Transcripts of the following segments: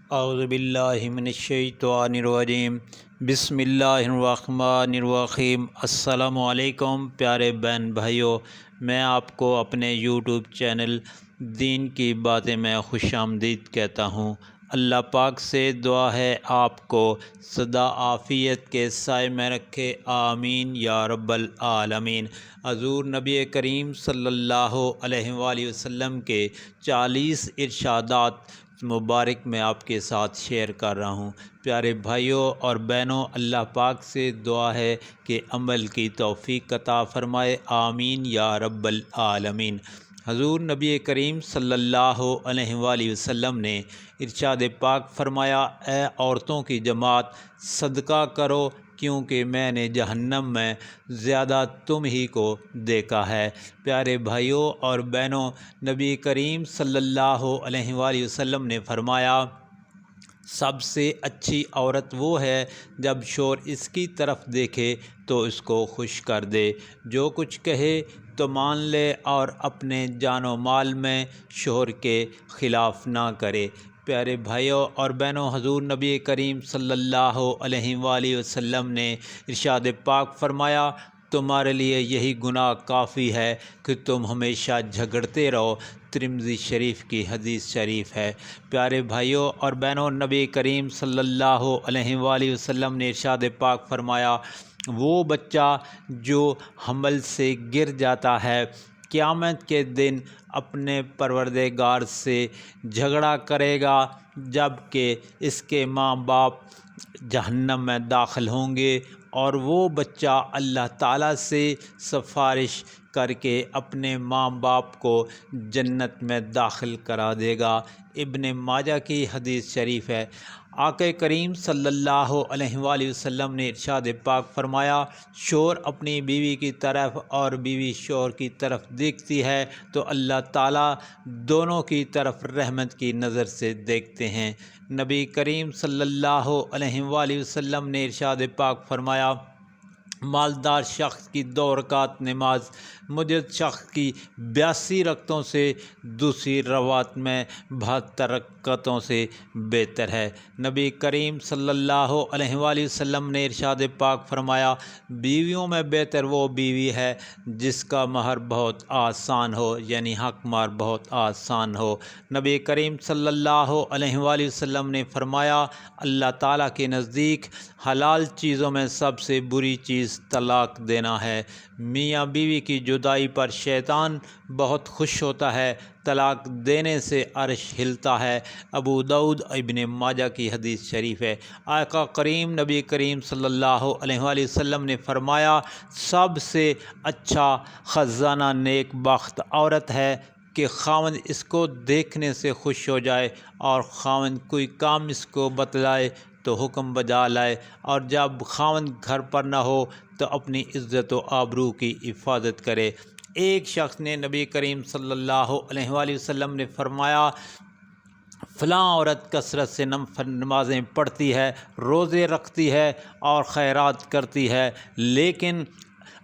اعوذ باللہ من الشیطان الرجیم بسم اللہ الرحمن الرحیم۔ السلام علیکم پیارے بہن بھائیوں، میں آپ کو اپنے یوٹیوب چینل دین کی باتیں میں خوش آمدید کہتا ہوں۔ اللہ پاک سے دعا ہے آپ کو سدا عافیت کے سائے میں رکھے، آمین یا رب العالمین۔ حضور نبی کریم صلی اللہ علیہ وآلہ وسلم کے 40 ارشادات مبارک میں آپ کے ساتھ شیئر کر رہا ہوں۔ پیارے بھائیوں اور بہنوں، اللہ پاک سے دعا ہے کہ عمل کی توفیق عطا فرمائے، آمین یا رب العالمین۔ حضور نبی کریم صلی اللہ علیہ وآلہ وسلم نے ارشاد پاک فرمایا، اے عورتوں کی جماعت، صدقہ کرو کیونکہ میں نے جہنم میں زیادہ تم ہی کو دیکھا ہے۔ پیارے بھائیوں اور بہنوں، نبی کریم صلی اللہ علیہ وآلہ وسلم نے فرمایا، سب سے اچھی عورت وہ ہے جب شوہر اس کی طرف دیکھے تو اس کو خوش کر دے، جو کچھ کہے تو مان لے اور اپنے جان و مال میں شوہر کے خلاف نہ کرے۔ پیارے بھائیوں اور بہنوں، حضور نبی کریم صلی اللہ علیہ وآلہ وسلم نے ارشاد پاک فرمایا، تمہارے لیے یہی گناہ کافی ہے کہ تم ہمیشہ جھگڑتے رہو۔ ترمذی شریف کی حدیث شریف ہے۔ پیارے بھائیوں اور بہنوں، نبی کریم صلی اللہ علیہ وآلہ وسلم نے ارشاد پاک فرمایا، وہ بچہ جو حمل سے گر جاتا ہے قیامت کے دن اپنے پروردگار سے جھگڑا کرے گا، جب کہ اس کے ماں باپ جہنم میں داخل ہوں گے، اور وہ بچہ اللہ تعالیٰ سے سفارش کر کے اپنے ماں باپ کو جنت میں داخل کرا دے گا۔ ابن ماجہ کی حدیث شریف ہے۔ آقا کریم صلی اللہ علیہ وآلہ وسلم نے ارشاد پاک فرمایا، شوہر اپنی بیوی کی طرف اور بیوی شوہر کی طرف دیکھتی ہے تو اللہ تعالیٰ دونوں کی طرف رحمت کی نظر سے دیکھتے ہیں۔ نبی کریم صلی اللہ علیہ وآلہ وسلم نے ارشاد پاک فرمایا، مالدار شخص کی 2 رکعت نماز مجرد شخص کی 82 رکعتوں سے دوسری روایت میں 72 رکعتوں سے بہتر ہے۔ نبی کریم صلی اللہ علیہ وآلہ وسلم نے ارشاد پاک فرمایا، بیویوں میں بہتر وہ بیوی ہے جس کا مہر بہت آسان ہو، یعنی حق مہر بہت آسان ہو۔ نبی کریم صلی اللہ علیہ وآلہ وسلم نے فرمایا، اللہ تعالیٰ کے نزدیک حلال چیزوں میں سب سے بری چیز طلاق دینا ہے۔ میاں بیوی کی جدائی پر شیطان بہت خوش ہوتا ہے، طلاق دینے سے عرش ہلتا ہے۔ ابو داؤد ابن ماجہ کی حدیث شریف ہے۔ آقا کریم نبی کریم صلی اللہ علیہ وآلہ وسلم نے فرمایا، سب سے اچھا خزانہ نیک بخت عورت ہے کہ خاوند اس کو دیکھنے سے خوش ہو جائے، اور خاوند کوئی کام اس کو بتلائے تو حکم بجا لائے، اور جب خاوند گھر پر نہ ہو تو اپنی عزت و آبرو کی حفاظت کرے۔ ایک شخص نے نبی کریم صلی اللہ علیہ وآلہ وسلم نے فرمایا، فلاں عورت کثرت سے نفل نمازیں پڑھتی ہے، روزے رکھتی ہے اور خیرات کرتی ہے، لیکن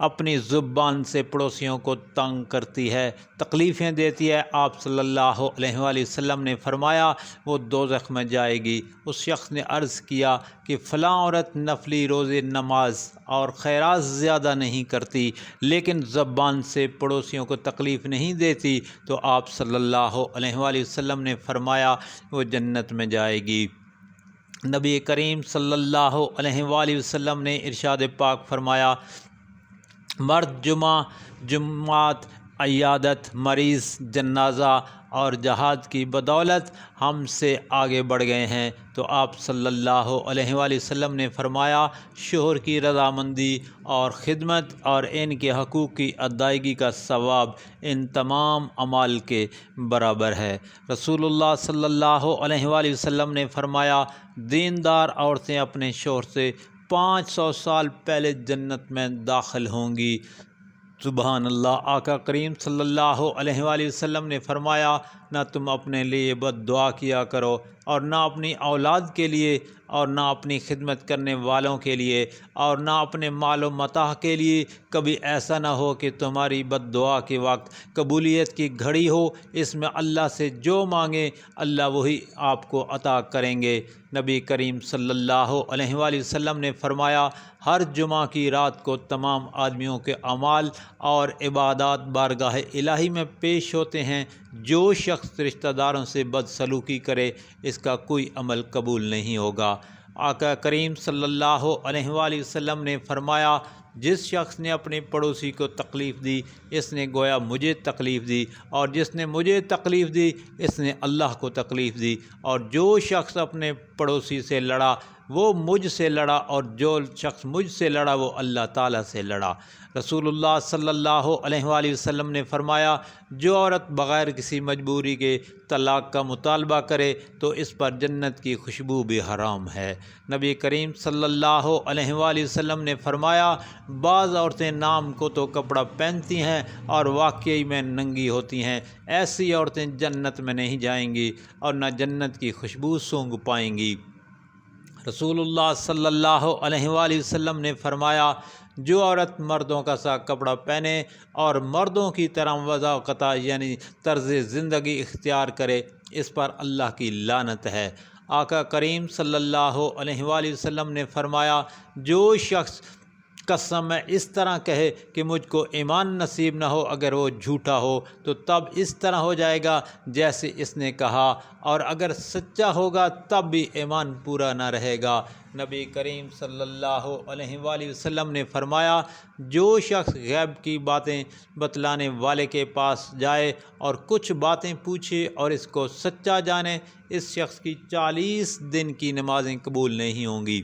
اپنی زبان سے پڑوسیوں کو تنگ کرتی ہے، تکلیفیں دیتی ہے۔ آپ صلی اللہ علیہ وآلہ وسلم نے فرمایا، وہ دوزخ میں جائے گی۔ اس شخص نے عرض کیا کہ فلاں عورت نفلی روزے نماز اور خیرات زیادہ نہیں کرتی، لیکن زبان سے پڑوسیوں کو تکلیف نہیں دیتی، تو آپ صلی اللہ علیہ وآلہ وسلم نے فرمایا، وہ جنت میں جائے گی۔ نبی کریم صلی اللہ علیہ وآلہ وسلم نے ارشاد پاک فرمایا، مرد جمعات، عیادت، مریض، جنازہ اور جہاد کی بدولت ہم سے آگے بڑھ گئے ہیں۔ تو آپ صلی اللہ علیہ وآلہ وسلم نے فرمایا، شوہر کی رضامندی اور خدمت اور ان کے حقوق کی ادائیگی کا ثواب ان تمام اعمال کے برابر ہے۔ رسول اللہ صلی اللہ علیہ وآلہ وسلم نے فرمایا، دیندار عورتیں اپنے شوہر سے 500 سال پہلے جنت میں داخل ہوں گی۔ سبحان اللہ۔ آقا کریم صلی اللہ علیہ وآلہ وسلم نے فرمایا، نہ تم اپنے لیے بد دعا کیا کرو، اور نہ اپنی اولاد کے لیے، اور نہ اپنی خدمت کرنے والوں کے لیے، اور نہ اپنے مال و متاع کے لیے۔ کبھی ایسا نہ ہو کہ تمہاری بد دعا کے وقت قبولیت کی گھڑی ہو، اس میں اللہ سے جو مانگے اللہ وہی آپ کو عطا کریں گے۔ نبی کریم صلی اللہ علیہ وآلہ وسلم نے فرمایا، ہر جمعہ کی رات کو تمام آدمیوں کے اعمال اور عبادات بارگاہ الہی میں پیش ہوتے ہیں۔ جو شخص رشتہ داروں سے بدسلوکی کرے اس کا کوئی عمل قبول نہیں ہوگا۔ آقا کریم صلی اللہ علیہ وآلہ وسلم نے فرمایا، جس شخص نے اپنے پڑوسی کو تکلیف دی اس نے گویا مجھے تکلیف دی، اور جس نے مجھے تکلیف دی اس نے اللہ کو تکلیف دی، اور جو شخص اپنے پڑوسی سے لڑا وہ مجھ سے لڑا، اور جو شخص مجھ سے لڑا وہ اللہ تعالیٰ سے لڑا۔ رسول اللہ صلی اللہ علیہ وآلہ وسلم نے فرمایا، جو عورت بغیر کسی مجبوری کے طلاق کا مطالبہ کرے تو اس پر جنت کی خوشبو بھی حرام ہے۔ نبی کریم صلی اللہ علیہ وآلہ وسلم نے فرمایا، بعض عورتیں نام کو تو کپڑا پہنتی ہیں اور واقعی میں ننگی ہوتی ہیں، ایسی عورتیں جنت میں نہیں جائیں گی اور نہ جنت کی خوشبو سونگھ پائیں گی۔ رسول اللہ صلی اللہ علیہ وآلہ وسلم نے فرمایا، جو عورت مردوں کا سا کپڑا پہنے اور مردوں کی طرح وضاقتہ یعنی طرز زندگی اختیار کرے اس پر اللہ کی لعنت ہے۔ آقا کریم صلی اللہ علیہ وآلہ وسلم نے فرمایا، جو شخص قسم میں اس طرح کہے کہ مجھ کو ایمان نصیب نہ ہو اگر وہ جھوٹا ہو تو تب اس طرح ہو جائے گا جیسے اس نے کہا، اور اگر سچا ہوگا تب بھی ایمان پورا نہ رہے گا۔ نبی کریم صلی اللہ علیہ وآلہ وسلم نے فرمایا، جو شخص غیب کی باتیں بتلانے والے کے پاس جائے اور کچھ باتیں پوچھے اور اس کو سچا جانے، اس شخص کی 40 دن کی نمازیں قبول نہیں ہوں گی۔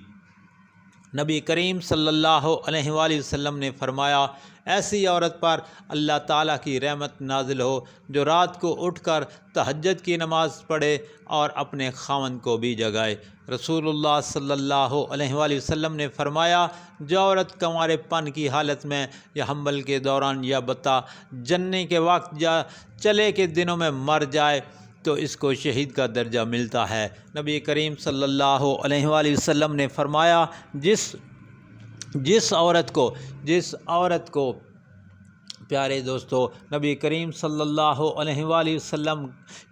نبی کریم صلی اللہ علیہ وآلہ وسلم نے فرمایا، ایسی عورت پر اللہ تعالیٰ کی رحمت نازل ہو جو رات کو اٹھ کر تہجد کی نماز پڑھے اور اپنے خاوند کو بھی جگائے۔ رسول اللہ صلی اللہ علیہ وآلہ وسلم نے فرمایا، جو عورت کنوارے پن کی حالت میں یا حمل کے دوران یا بتا جننے کے وقت یا چلے کے دنوں میں مر جائے تو اس کو شہید کا درجہ ملتا ہے۔ نبی کریم صلی اللہ علیہ وآلہ وسلم نے فرمایا، جس عورت کو پیارے دوستو، نبی کریم صلی اللہ علیہ وآلہ وسلم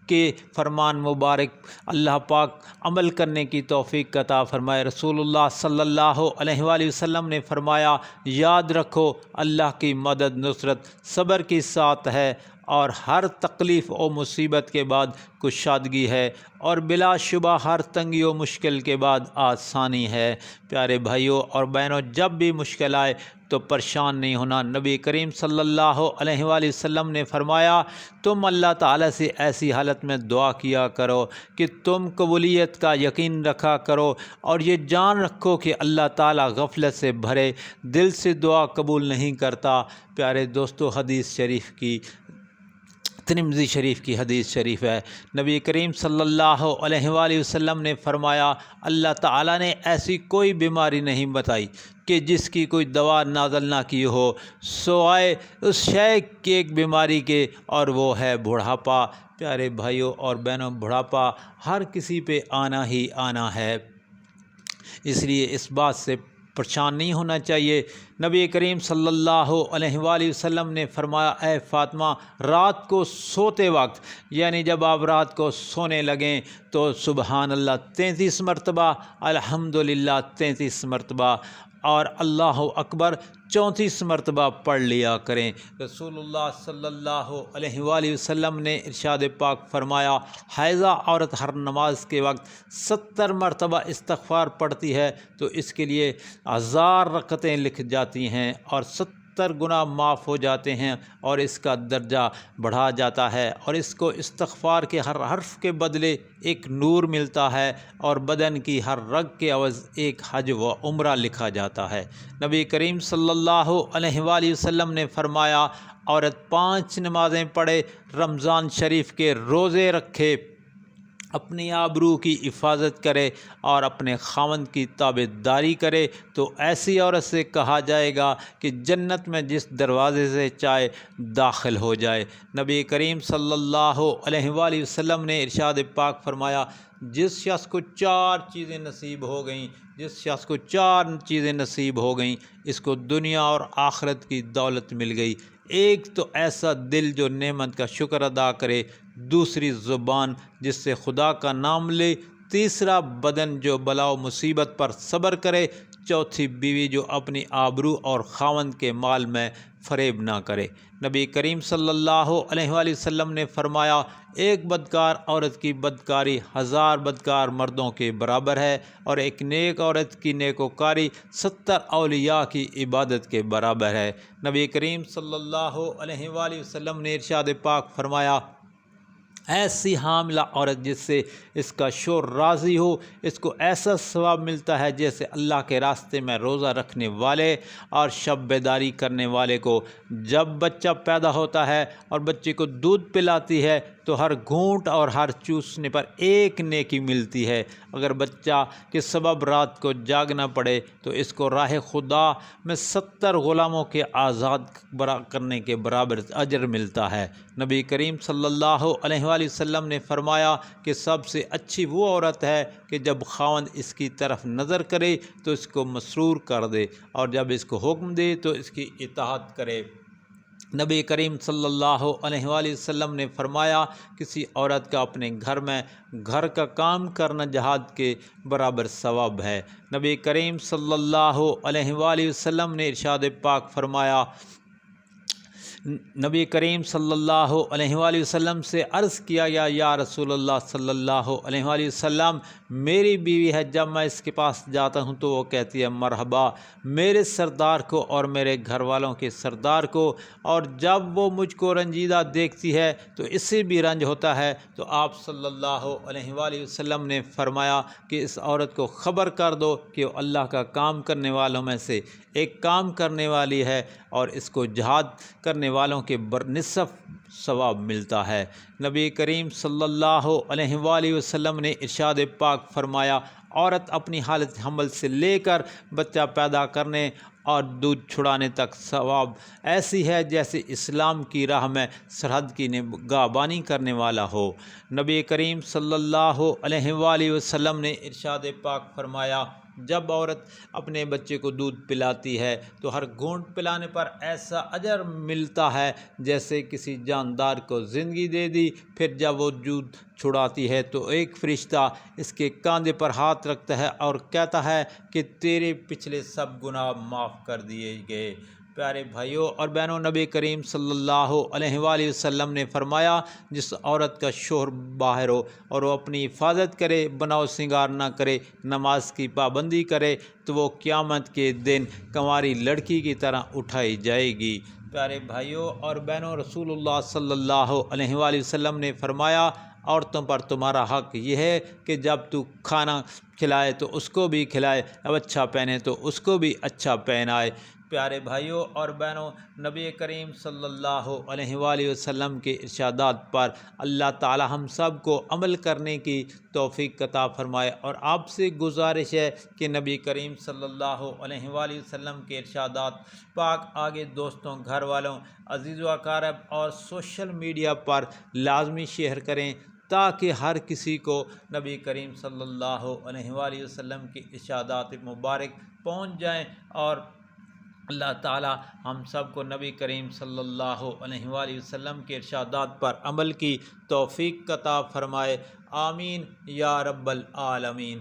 کے فرمان مبارک اللہ پاک عمل کرنے کی توفیق عطا فرمائے۔ رسول اللہ صلی اللہ علیہ وآلہ وسلم نے فرمایا، یاد رکھو اللہ کی مدد نصرت صبر کے ساتھ ہے، اور ہر تکلیف و مصیبت کے بعد کشادگی ہے، اور بلا شبہ ہر تنگی و مشکل کے بعد آسانی ہے۔ پیارے بھائیوں اور بہنوں، جب بھی مشکل آئے تو پریشان نہیں ہونا۔ نبی کریم صلی اللہ علیہ وآلہ وسلم نے فرمایا، تم اللہ تعالیٰ سے ایسی حالت میں دعا کیا کرو کہ تم قبولیت کا یقین رکھا کرو، اور یہ جان رکھو کہ اللہ تعالیٰ غفلت سے بھرے دل سے دعا قبول نہیں کرتا۔ پیارے دوستو، حدیث شریف کی ترمذی شریف کی حدیث شریف ہے، نبی کریم صلی اللہ علیہ وآلہ وسلم نے فرمایا، اللہ تعالیٰ نے ایسی کوئی بیماری نہیں بتائی کہ جس کی کوئی دوا نازل نہ کی ہو سوائے اس شے کی ایک بیماری کے، اور وہ ہے بڑھاپا۔ پیارے بھائیوں اور بہنوں، بڑھاپا ہر کسی پہ آنا ہی آنا ہے، اس لیے اس بات سے پریشان نہیں ہونا چاہیے۔ نبی کریم صلی اللہ علیہ وآلہ وسلم نے فرمایا، اے فاطمہ، رات کو سوتے وقت یعنی جب آپ رات کو سونے لگیں تو سبحان اللہ 33 مرتبہ، الحمدللہ 33 مرتبہ، اور اللہ اکبر 34 مرتبہ پڑھ لیا کریں۔ رسول اللہ صلی اللہ علیہ وآلہ وسلم نے ارشاد پاک فرمایا، حائضہ عورت ہر نماز کے وقت 70 مرتبہ استغفار پڑھتی ہے تو اس کے لیے 1000 رکعتیں لکھ جاتی ہیں اور 70 گناہ معاف ہو جاتے ہیں، اور اس کا درجہ بڑھا جاتا ہے، اور اس کو استغفار کے ہر حرف کے بدلے ایک نور ملتا ہے، اور بدن کی ہر رگ کے عوض ایک حج و عمرہ لکھا جاتا ہے۔ نبی کریم صلی اللہ علیہ وآلہ وسلم نے فرمایا، عورت 5 نمازیں پڑھے، رمضان شریف کے روزے رکھے اپنی آبرو کی حفاظت کرے اور اپنے خاوند کی تابعداری کرے تو ایسی عورت سے کہا جائے گا کہ جنت میں جس دروازے سے چاہے داخل ہو جائے۔ نبی کریم صلی اللہ علیہ وآلہ وسلم نے ارشاد پاک فرمایا، جس شخص کو چار چیزیں نصیب ہو گئیں، اس کو دنیا اور آخرت کی دولت مل گئی۔ ایک تو ایسا دل جو نعمت کا شکر ادا کرے، دوسری زبان جس سے خدا کا نام لے، تیسرا بدن جو بلا و مصیبت پر صبر کرے، چوتھی بیوی جو اپنی آبرو اور خاوند کے مال میں فریب نہ کرے۔ نبی کریم صلی اللہ علیہ وآلہ وسلم نے فرمایا، ایک بدکار عورت کی بدکاری 1000 بدکار مردوں کے برابر ہے، اور ایک نیک عورت کی نیکوکاری 70 اولیاء کی عبادت کے برابر ہے۔ نبی کریم صلی اللہ علیہ وآلہ وسلم نے ارشاد پاک فرمایا، ایسی حاملہ عورت جس سے اس کا شوہر راضی ہو، اس کو ایسا ثواب ملتا ہے جیسے اللہ کے راستے میں روزہ رکھنے والے اور شب بیداری کرنے والے کو جب بچہ پیدا ہوتا ہے اور بچے کو دودھ پلاتی ہے تو ہر گھونٹ اور ہر چوسنے پر ایک نیکی ملتی ہے۔ اگر بچہ کے سبب رات کو جاگنا پڑے تو اس کو راہ خدا میں 70 غلاموں کے آزاد کرنے کے برابر اجر ملتا ہے۔ نبی کریم صلی اللہ علیہ وآلہ وسلم نے فرمایا کہ سب سے اچھی وہ عورت ہے کہ جب خاوند اس کی طرف نظر کرے تو اس کو مسرور کر دے، اور جب اس کو حکم دے تو اس کی اطاعت کرے۔ نبی کریم صلی اللہ علیہ وآلہ وسلم نے فرمایا، کسی عورت کا اپنے گھر میں گھر کا کام کرنا جہاد کے برابر ثواب ہے۔ نبی کریم صلی اللہ علیہ وآلہ وسلم نے ارشاد پاک فرمایا، نبی کریم صلی اللہ علیہ وآلہ وسلم سے عرض کیا گیا، یا رسول اللہ صلی اللہ علیہ وآلہ وسلم، میری بیوی ہے، جب میں اس کے پاس جاتا ہوں تو وہ کہتی ہے مرحبا میرے سردار کو اور میرے گھر والوں کے سردار کو، اور جب وہ مجھ کو رنجیدہ دیکھتی ہے تو اس سے بھی رنج ہوتا ہے۔ تو آپ صلی اللہ علیہ وآلہ وسلم نے فرمایا کہ اس عورت کو خبر کر دو کہ وہ اللہ کا کام کرنے والوں میں سے ایک کام کرنے والی ہے، اور اس کو جہاد کرنے والوں کے نصف ثواب ملتا ہے۔ نبی کریم صلی اللہ علیہ وآلہ وسلم نے ارشاد پاک فرمایا، عورت اپنی حالت حمل سے لے کر بچہ پیدا کرنے اور دودھ چھڑانے تک ثواب ایسی ہے جیسے اسلام کی راہ میں سرحد کی نگہبانی کرنے والا ہو۔ نبی کریم صلی اللہ علیہ وآلہ وسلم نے ارشاد پاک فرمایا، جب عورت اپنے بچے کو دودھ پلاتی ہے تو ہر گھونٹ پلانے پر ایسا اجر ملتا ہے جیسے کسی جاندار کو زندگی دے دی۔ پھر جب وہ دودھ چھڑاتی ہے تو ایک فرشتہ اس کے کاندھے پر ہاتھ رکھتا ہے اور کہتا ہے کہ تیرے پچھلے سب گناہ معاف کر دیے گئے۔ پیارے بھائیوں اور بہنوں، نبی کریم صلی اللہ علیہ وآلہ وسلم نے فرمایا، جس عورت کا شوہر باہر ہو اور وہ اپنی حفاظت کرے، بناؤ سنگار نہ کرے، نماز کی پابندی کرے تو وہ قیامت کے دن کنواری لڑکی کی طرح اٹھائی جائے گی۔ پیارے بھائیوں اور بہنوں، رسول اللہ صلی اللہ علیہ وآلہ وسلم نے فرمایا، عورتوں پر تمہارا حق یہ ہے کہ جب تو کھانا کھلائے تو اس کو بھی کھلائے، اب اچھا پہنے تو اس کو بھی اچھا پہنائے۔ پیارے بھائیوں اور بہنوں، نبی کریم صلی اللہ علیہ وآلہ وسلم کے ارشادات پر اللہ تعالی ہم سب کو عمل کرنے کی توفیق عطا فرمائے، اور آپ سے گزارش ہے کہ نبی کریم صلی اللہ علیہ وآلہ وسلم کے ارشادات پاک آگے دوستوں، گھر والوں، عزیز و اقارب اور سوشل میڈیا پر لازمی شیئر کریں تاکہ ہر کسی کو نبی کریم صلی اللہ علیہ وآلہ وسلم کے ارشادات مبارک پہنچ جائیں، اور اللہ تعالی ہم سب کو نبی کریم صلی اللہ علیہ وآلہ وسلم کے ارشادات پر عمل کی توفیق عطا فرمائے۔ آمین یا رب العالمین۔